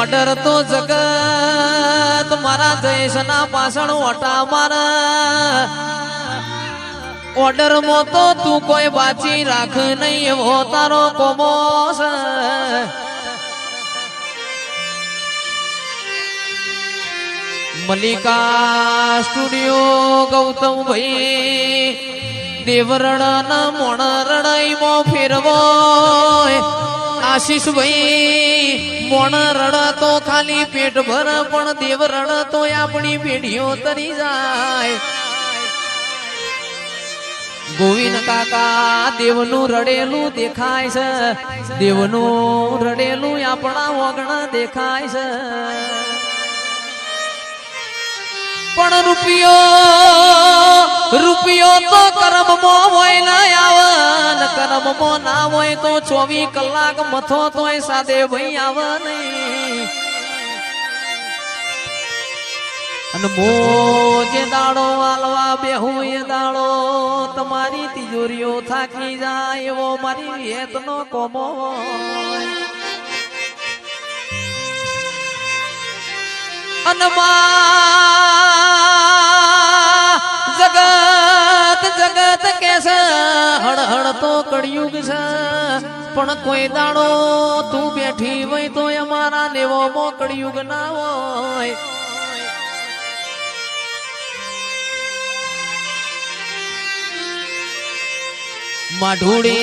order તો જગત મારા જયેશના પાછળ ઓટા મારા ઓર્ડર માં તો તું કોઈ બાચી રાખ નહીં એવો તારો કોમોસ મલિકા સ્ટુડિયો ગૌતમ ભાઈ દેવરણ મોણ રડાઈ મો ફેરવો આશીષ ભાઈ મોણ રડા તો ખાલી પેટ ભર પણ દેવરણ તો આપણી પેઢીઓ તરી જાય ગોવિંદ કાકા દેવનું રડેલું દેખાય છે દેવનું રડેલું આપણા વગણ દેખાય છે પણ રૂપિયો તો કર્મમાં હોય ના આવે કર્મમાં ના હોય તો 24 કલાક મથો તોય સાદે ભાઈ આવે નહીં અને મોજે દાડો આલવા બેહું એ દાડો તમારી તિજોરીઓ થાકી જાય એવો મારી વેતનો કોમો અને જગત કે છે હળ તો કળિયુગ છે પણ કોઈ દાડો તું બેઠી હોય તો અમારા નેવો મો કળિયુગ ના હોય માઢુડે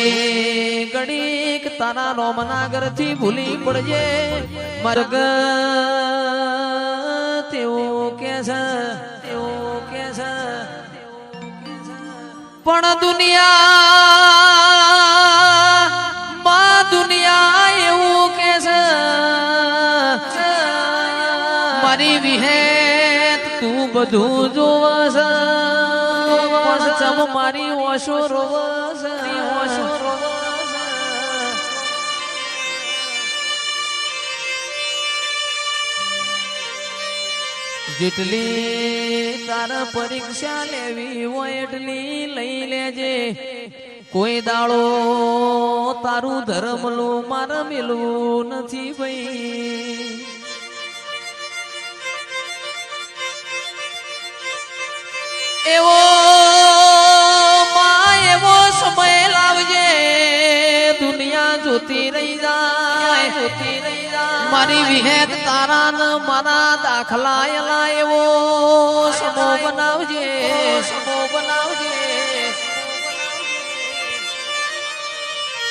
ગડીક તારા રોમનાગર થી ભૂલી પડજે મર્ગ તેવું કે છે પણ દુનિયા એવું કે છે મારી વિહેત તું બધું જોવસ પણ ચમ મારી ઓશો રોવસ જેટલી તારા પરીક્ષા લેવી હોય એટલી લઈ લેજે કોઈ દાડો તારું ધર્મલું મારે મેલું નથી ભાઈ એવો સમય લાવજે દુનિયા જોતી રહી જાય મારી વિહેત તારા ન મારા દાખલા એલા એવો સમો બનાવજે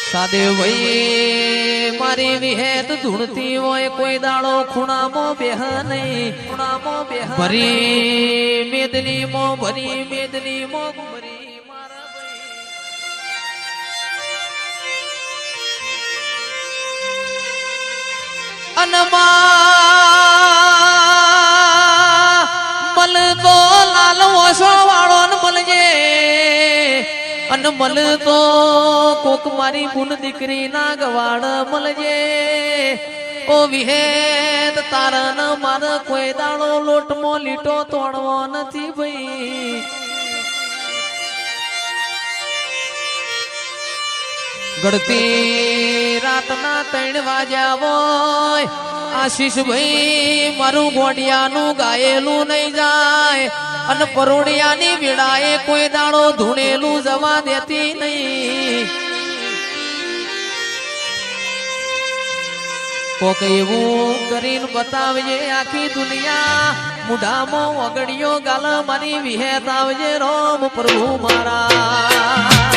સાદે ભાઈ મારી વિહેત ધૂણતી હોય કોઈ દાડો ખૂણામાં બેહ નહીં ભરી મેદની મો ભરી મલ તો લાલ ઓછો વાળો ને મળજે અને મલ તો કોક મારી બુન દીકરી ના ગવાડ મળજે ઓ વિહેત તારા ન મારે કોઈ દાડો લોટમો લીટો તોડવો નથી ભાઈ ગળતી રાતના 3 વાગ્યા હોય આશીષ ભાઈ મારું ગોડિયાનું ગાયેલું નહીં જાય અને પરોડિયાની વેળાએ કોઈ દાડો ધૂણેલું જવા દેતી નહીં કોક એવું કરીને બતાવજે આખી દુનિયા મુઢામાં વગડિયો ગાલ મારી વિહેત આવજે રોમ પ્રભુ મારા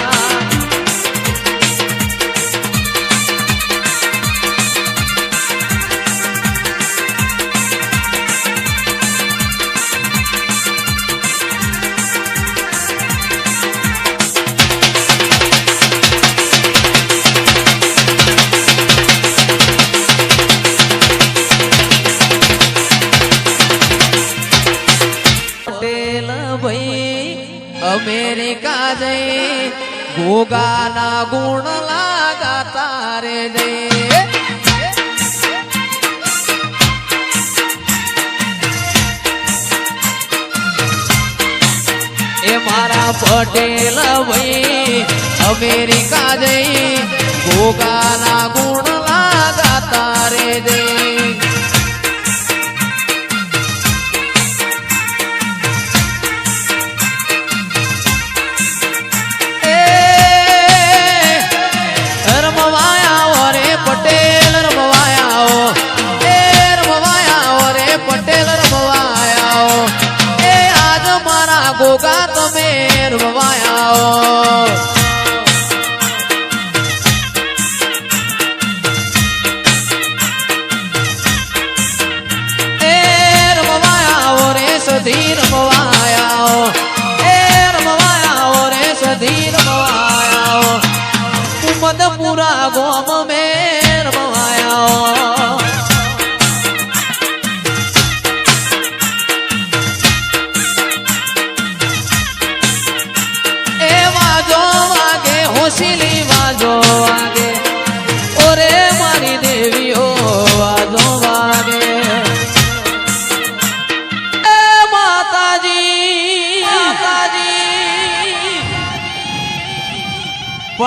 અમેરિકા જઈ ગોગાના ગુણ લાગા તારે જઈ એ મારા પટેલ ભાઈ અમેરિકા જઈ ગોગાના ગુણ લાગા તારે જઈ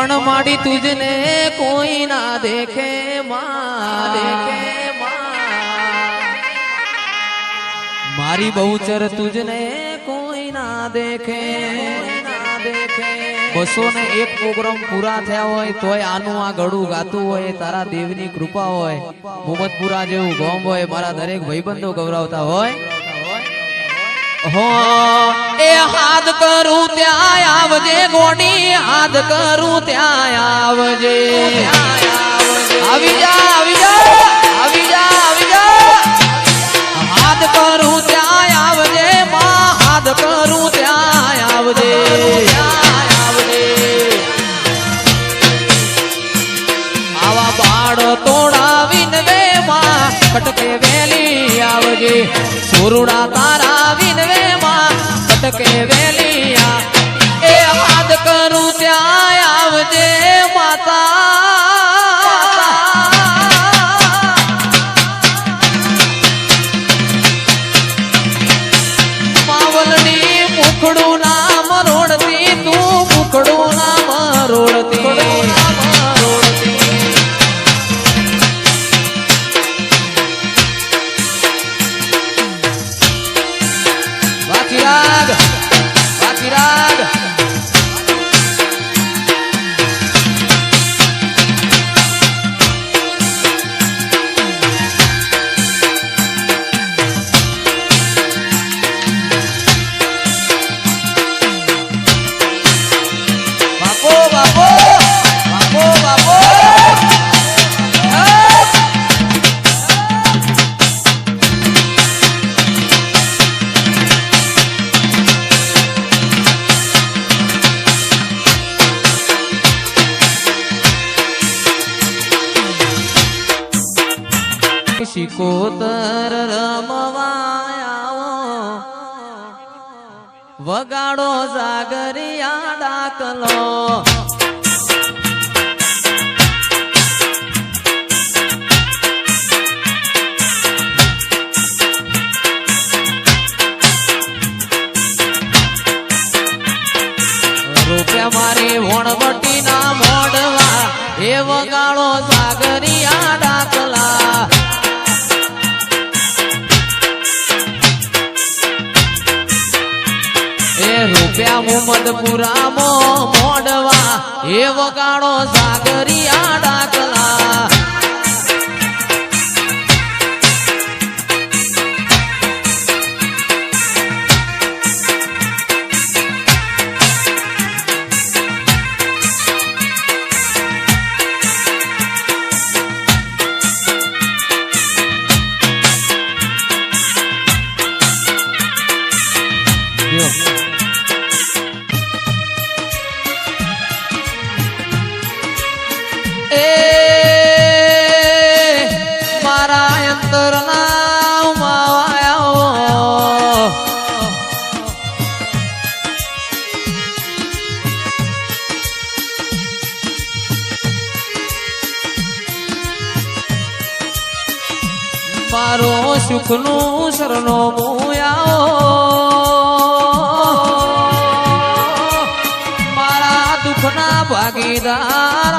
પણ માડી તુજને કોઈ ના દેખે મારી બહુચર તુજને કોઈ ના દેખે 201 પ્રોગ્રામ પૂરા થયા હોય તોય આનું આ ગળું ગાતું હોય તારા દેવની કૃપા હોય મોહમ્મદપુરા જેવું ગામ હોય મારા દરેક ભાઈબંધો ગૌરવતા હોય હો એ હાથ કરું ત્યાં આવજે ગોડી હાથ કરું ત્યાં આવજે આવી જા આવી જા આવી જા આવી જા હાથ કરું ત્યાં આવજે માં હાથ કરું ત્યાં આવજે આવા બાળ તોડાવીને વે માં કટકે વેલી આવજે સુરુડા તારા વિનવે માં કટકે વેલિયા એ હાથ કરું ત્યાં આવજે માતા માવલની મુખડું નામ રોડતી તું મુખડું નામ રોડતી શિકોતર રમવાયા વગાડો જાગરિયા ડાકલો રૂપિયા મારી વણવટી ના મોડવા એ વગાડો જાગરિયા ડાકલા રૂપિયા મોહમ્મદપુરા મોડવા એ વગાડો સાગરિયા ડાકલા મારા અંતર નામ આવ્યો મારો સુખનું શરણો મારા દુઃખના ભાગીદાર